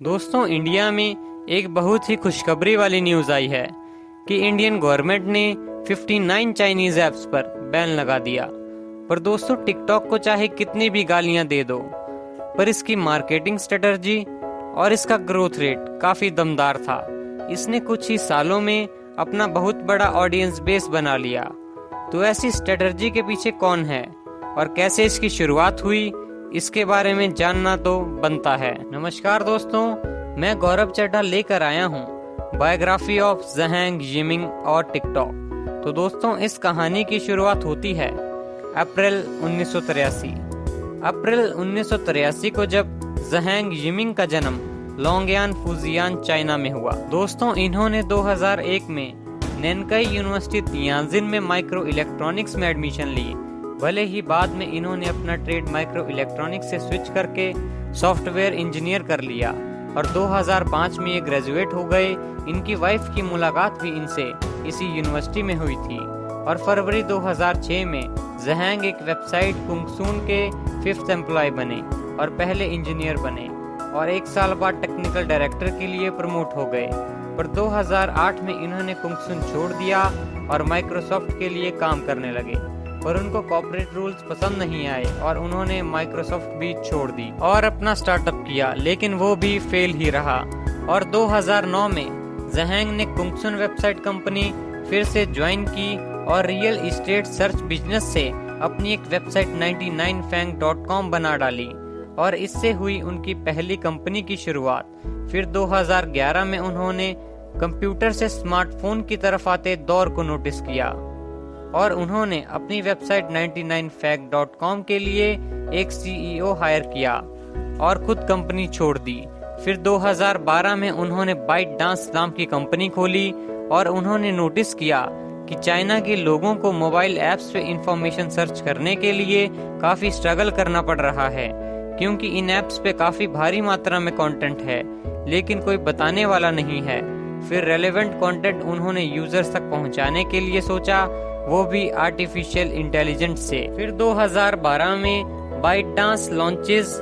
दोस्तों, इंडिया में एक बहुत ही खुशखबरी वाली न्यूज आई है कि इंडियन गवर्नमेंट ने 59 चाइनीज ऐप्स पर बैन लगा दिया। पर दोस्तों, टिकटॉक को चाहे कितनी भी गालियां दे दो, पर इसकी मार्केटिंग स्ट्रेटजी और इसका ग्रोथ रेट काफी दमदार था। इसने कुछ ही सालों में अपना बहुत बड़ा ऑडियंस बेस बना लिया। तो ऐसी स्ट्रेटजी के पीछे कौन है और कैसे इसकी शुरुआत हुई, इसके बारे में जानना तो बनता है। नमस्कार दोस्तों, मैं गौरव चड्ढा लेकर आया हूँ बायोग्राफी ऑफ ज़हैंग यिमिंग और टिकटॉक। तो दोस्तों, इस कहानी की शुरुआत होती है अप्रैल 1983। अप्रैल 1983 को जब ज़हैंग यिमिंग का जन्म लोंगयान फुजियान चाइना में हुआ। दोस्तों, इन्होंने 2001 में नैनकाई यूनिवर्सिटी तियानजिन में माइक्रो इलेक्ट्रॉनिक्स में एडमिशन ली। भले ही बाद में इन्होंने अपना ट्रेड माइक्रो इलेक्ट्रॉनिक्स से स्विच करके सॉफ्टवेयर इंजीनियर कर लिया और 2005 में ये ग्रेजुएट हो गए। इनकी वाइफ की मुलाकात भी इनसे इसी यूनिवर्सिटी में हुई थी और फरवरी 2006 में ज़हैंग एक वेबसाइट कुंगसून के 5th एम्प्लॉय बने और पहले इंजीनियर बने और 1 साल बाद टेक्निकल डायरेक्टर के लिए प्रमोट हो गए। पर 2008 में इन्होंने कुंगसून छोड़ दिया और माइक्रोसॉफ्ट के लिए काम करने लगे। पर उनको कॉर्पोरेट रूल्स पसंद नहीं आए और उन्होंने माइक्रोसॉफ्ट भी छोड़ दी और अपना स्टार्टअप किया, लेकिन वो भी फेल ही रहा। और 2009 में ज़हैंग ने कुंगसून वेबसाइट कंपनी फिर से ज्वाइन की और रियल एस्टेट सर्च बिजनेस से अपनी एक वेबसाइट 99fang.com बना डाली और इससे हुई उनकी पहली कंपनी की शुरुआत। फिर 2011 में उन्होंने कंप्यूटर से स्मार्टफोन की तरफ आते दौर को नोटिस किया और उन्होंने अपनी वेबसाइट 99fang.com के लिए एक CEO हायर किया और खुद कंपनी छोड़ दी। फिर 2012 में उन्होंने बाइटडांस नाम की कंपनी खोली और उन्होंने नोटिस किया कि चाइना के लोगों को मोबाइल ऐप्स पे इंफॉर्मेशन सर्च करने के लिए काफी स्ट्रगल करना पड़ रहा है, क्योंकि इन ऐप्स पे काफी भारी मात्रा में कंटेंट है लेकिन कोई बताने वाला नहीं है। फिर रेलेवेंट कंटेंट उन्होंने यूजर्स तक पहुंचाने के लिए सोचा, वो भी आर्टिफिशियल इंटेलिजेंस से। फिर 2012 में बाइटडांस लॉन्चेस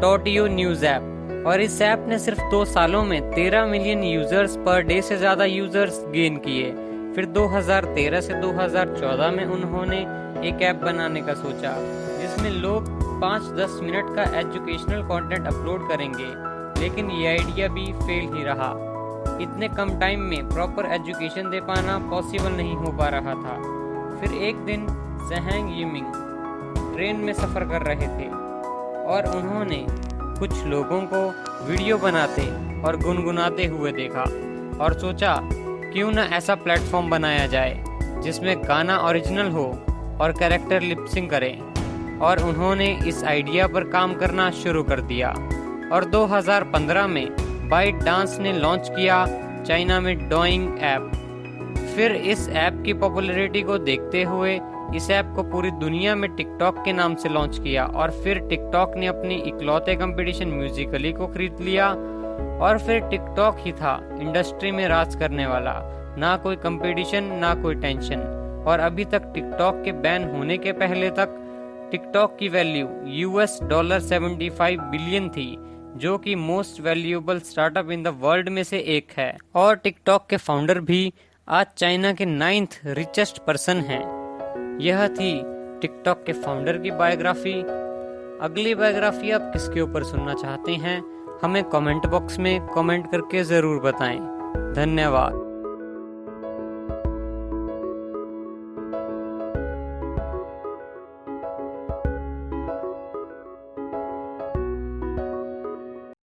टोटियो न्यूज ऐप और इस ऐप ने सिर्फ 2 सालों में 13 मिलियन यूजर्स पर डे से ज्यादा यूजर्स गेन किए। फिर 2013 से 2014 में उन्होंने एक ऐप बनाने का सोचा जिसमें लोग 5-10 मिनट का एजुकेशनल कंटेंट अपलोड करेंगे, लेकिन ये आइडिया भी फेल ही रहा। इतने कम टाइम में प्रॉपर एजुकेशन दे पाना पॉसिबल नहीं हो पा रहा था। फिर एक दिन ज़हैंग यिमिंग ट्रेन में सफ़र कर रहे थे और उन्होंने कुछ लोगों को वीडियो बनाते और गुनगुनाते हुए देखा और सोचा क्यों ना ऐसा प्लेटफॉर्म बनाया जाए जिसमें गाना ओरिजिनल हो और कैरेक्टर लिपसिंग करें। और उन्होंने इस आइडिया पर काम करना शुरू कर दिया और 2015 में बाइटडांस ने लॉन्च किया चाइना में डोइंग ऐप। फिर इस ऐप की पॉपुलैरिटी को देखते हुए इस ऐप को पूरी दुनिया में टिकटॉक के नाम से लॉन्च किया और फिर टिकटॉक ने अपनी इकलौते कंपटीशन म्यूजिकली को खरीद लिया और फिर टिकटॉक ही था इंडस्ट्री में राज करने वाला। ना कोई कंपटीशन, ना कोई टेंशन। और अभी तक टिकटॉक के बैन होने के पहले तक टिकटॉक की वैल्यू $75 बिलियन थी, जो कि most valuable startup in the world में से एक है। और टिकटॉक के फाउंडर भी आज चाइना के 9th रिचेस्ट पर्सन हैं। यह थी टिकटॉक के फाउंडर की बायोग्राफी। अगली बायोग्राफी आप किसके ऊपर सुनना चाहते हैं, हमें कमेंट बॉक्स में कमेंट करके जरूर बताएं। धन्यवाद।